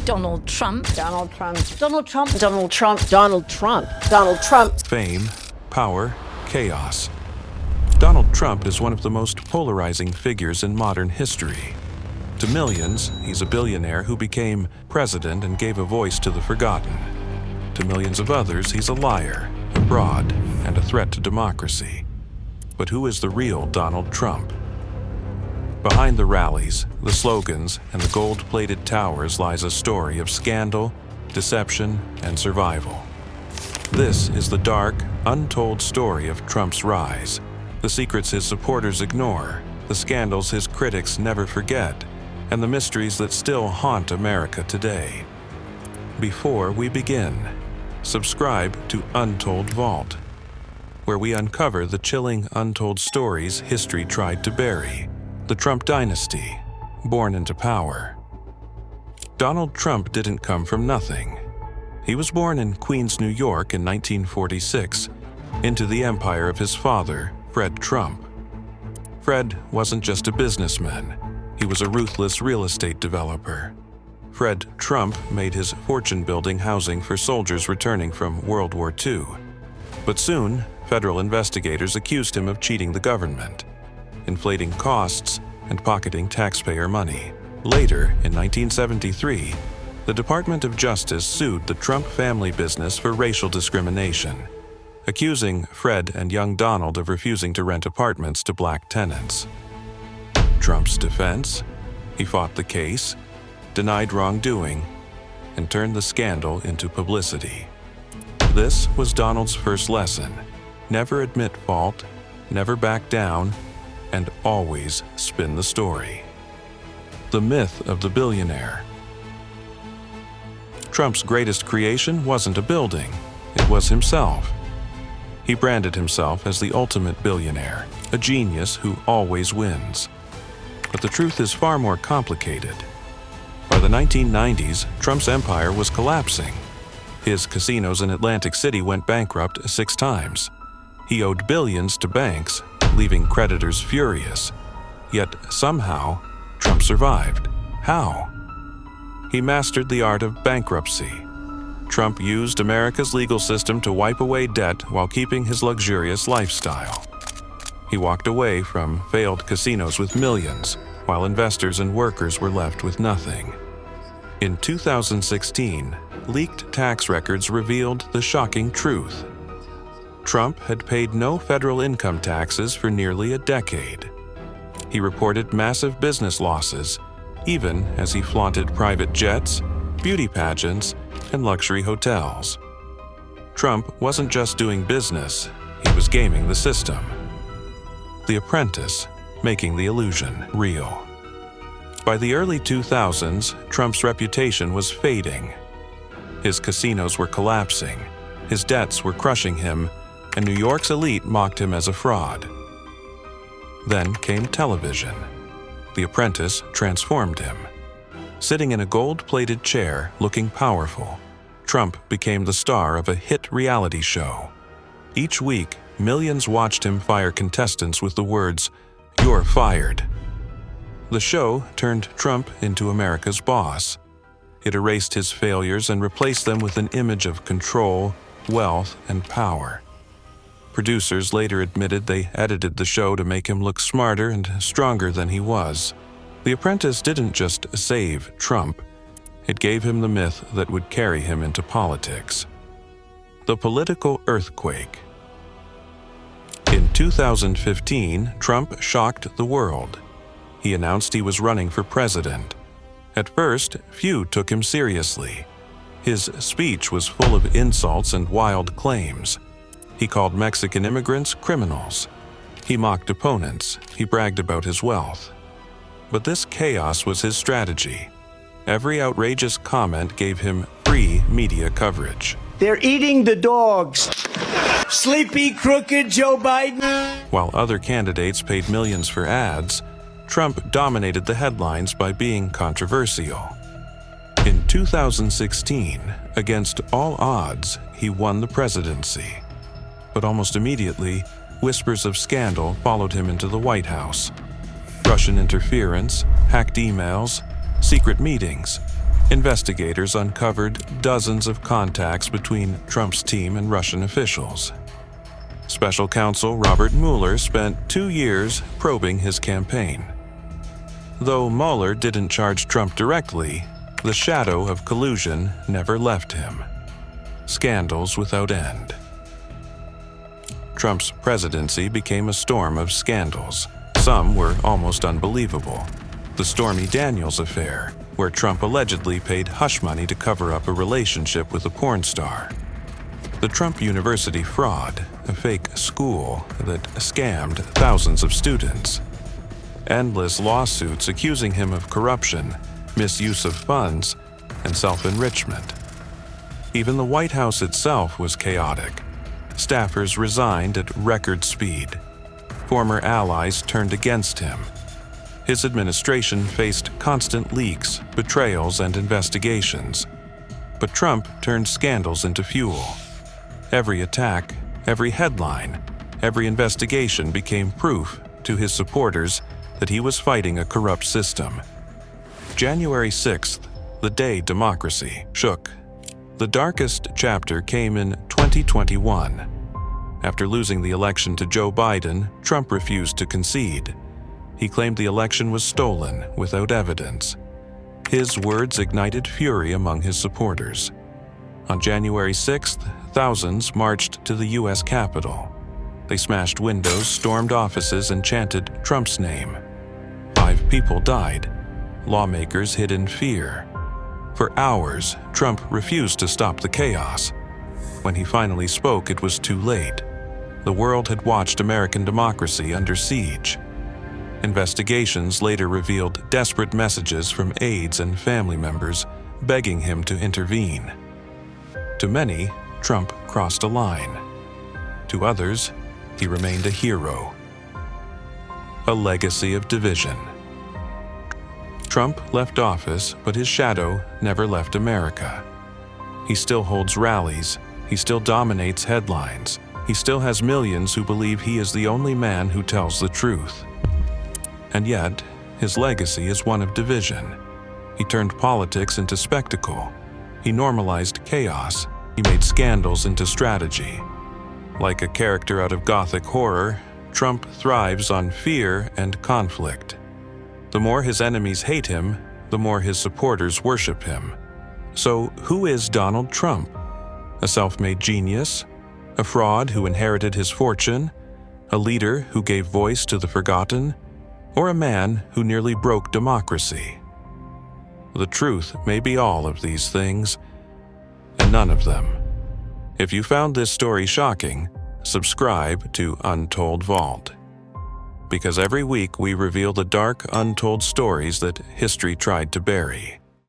Donald Trump. Donald Trump. Donald Trump. Donald Trump. Donald Trump. Donald Trump. Fame, power, chaos. Donald Trump is one of the most polarizing figures in modern history. To millions, he's a billionaire who became president and gave a voice to the forgotten. To millions of others, he's a liar, a fraud, and a threat to democracy. But who is the real Donald Trump? Behind the rallies, the slogans, and the gold-plated towers lies a story of scandal, deception, and survival. This is the dark, untold story of Trump's rise. The secrets his supporters ignore, the scandals his critics never forget, and the mysteries that still haunt America today. Before we begin, subscribe to Untold Vault, where we uncover the chilling untold stories history tried to bury. The Trump dynasty, born into power. Donald Trump didn't come from nothing. He was born in Queens, New York in 1946, into the empire of his father, Fred Trump. Fred wasn't just a businessman. He was a ruthless real estate developer. Fred Trump made his fortune building housing for soldiers returning from World War II. But soon, federal investigators accused him of cheating the government, inflating costs, and pocketing taxpayer money. Later, in 1973, the Department of Justice sued the Trump family business for racial discrimination, accusing Fred and young Donald of refusing to rent apartments to black tenants. Trump's defense? He fought the case, denied wrongdoing, and turned the scandal into publicity. This was Donald's first lesson: never admit fault, never back down, and always spin the story. The myth of the billionaire. Trump's greatest creation wasn't a building, it was himself. He branded himself as the ultimate billionaire, a genius who always wins. But the truth is far more complicated. By the 1990s, Trump's empire was collapsing. His casinos in Atlantic City went bankrupt 6 times. He owed billions to banks, leaving creditors furious. Yet somehow, Trump survived. How? He mastered the art of bankruptcy. Trump used America's legal system to wipe away debt while keeping his luxurious lifestyle. He walked away from failed casinos with millions, while investors and workers were left with nothing. In 2016, leaked tax records revealed the shocking truth. Trump had paid no federal income taxes for nearly a decade. He reported massive business losses, even as he flaunted private jets, beauty pageants, and luxury hotels. Trump wasn't just doing business, he was gaming the system. The Apprentice, making the illusion real. By the early 2000s, Trump's reputation was fading. His casinos were collapsing, his debts were crushing him, and New York's elite mocked him as a fraud. Then came television. The Apprentice transformed him. Sitting in a gold-plated chair, looking powerful, Trump became the star of a hit reality show. Each week, millions watched him fire contestants with the words, "You're fired." The show turned Trump into America's boss. It erased his failures and replaced them with an image of control, wealth, and power. Producers later admitted they edited the show to make him look smarter and stronger than he was. The Apprentice didn't just save Trump, it gave him the myth that would carry him into politics. The political earthquake. In 2015, Trump shocked the world. He announced he was running for president. At first, few took him seriously. His speech was full of insults and wild claims. He called Mexican immigrants criminals. He mocked opponents. He bragged about his wealth. But this chaos was his strategy. Every outrageous comment gave him free media coverage. They're eating the dogs. Sleepy, crooked Joe Biden. While other candidates paid millions for ads, Trump dominated the headlines by being controversial. In 2016, against all odds, he won the presidency. But almost immediately, whispers of scandal followed him into the White House. Russian interference, hacked emails, secret meetings. investigators uncovered dozens of contacts between Trump's team and Russian officials. Special counsel Robert Mueller spent 2 years probing his campaign. Though Mueller didn't charge Trump directly, the shadow of collusion never left him. Scandals without end. Trump's presidency became a storm of scandals. Some were almost unbelievable. The Stormy Daniels affair, where Trump allegedly paid hush money to cover up a relationship with a porn star. The Trump University fraud, a fake school that scammed thousands of students. Endless lawsuits accusing him of corruption, misuse of funds, and self-enrichment. Even the White House itself was chaotic. Staffers resigned at record speed. Former allies turned against him. His administration faced constant leaks, betrayals, and investigations. But Trump turned scandals into fuel. Every attack, every headline, every investigation became proof to his supporters that he was fighting a corrupt system. January 6th, the day democracy shook. The darkest chapter came in 2021. After losing the election to Joe Biden, Trump refused to concede. He claimed the election was stolen without evidence. His words ignited fury among his supporters. On January 6th, thousands marched to the U.S. Capitol. They smashed windows, stormed offices, and chanted Trump's name. 5 people died. Lawmakers hid in fear. For hours, Trump refused to stop the chaos. When he finally spoke, it was too late. The world had watched American democracy under siege. Investigations later revealed desperate messages from aides and family members begging him to intervene. To many, Trump crossed a line. To others, he remained a hero. A legacy of division. Trump left office, but his shadow never left America. He still holds rallies. He still dominates headlines. He still has millions who believe he is the only man who tells the truth. And yet, his legacy is one of division. He turned politics into spectacle. He normalized chaos. He made scandals into strategy. Like a character out of Gothic horror, Trump thrives on fear and conflict. The more his enemies hate him, the more his supporters worship him. So, who is Donald Trump? A self-made genius? A fraud who inherited his fortune? A leader who gave voice to the forgotten? Or a man who nearly broke democracy? The truth may be all of these things, and none of them. If you found this story shocking, subscribe to Untold Vault. Because every week we reveal the dark, untold stories that history tried to bury.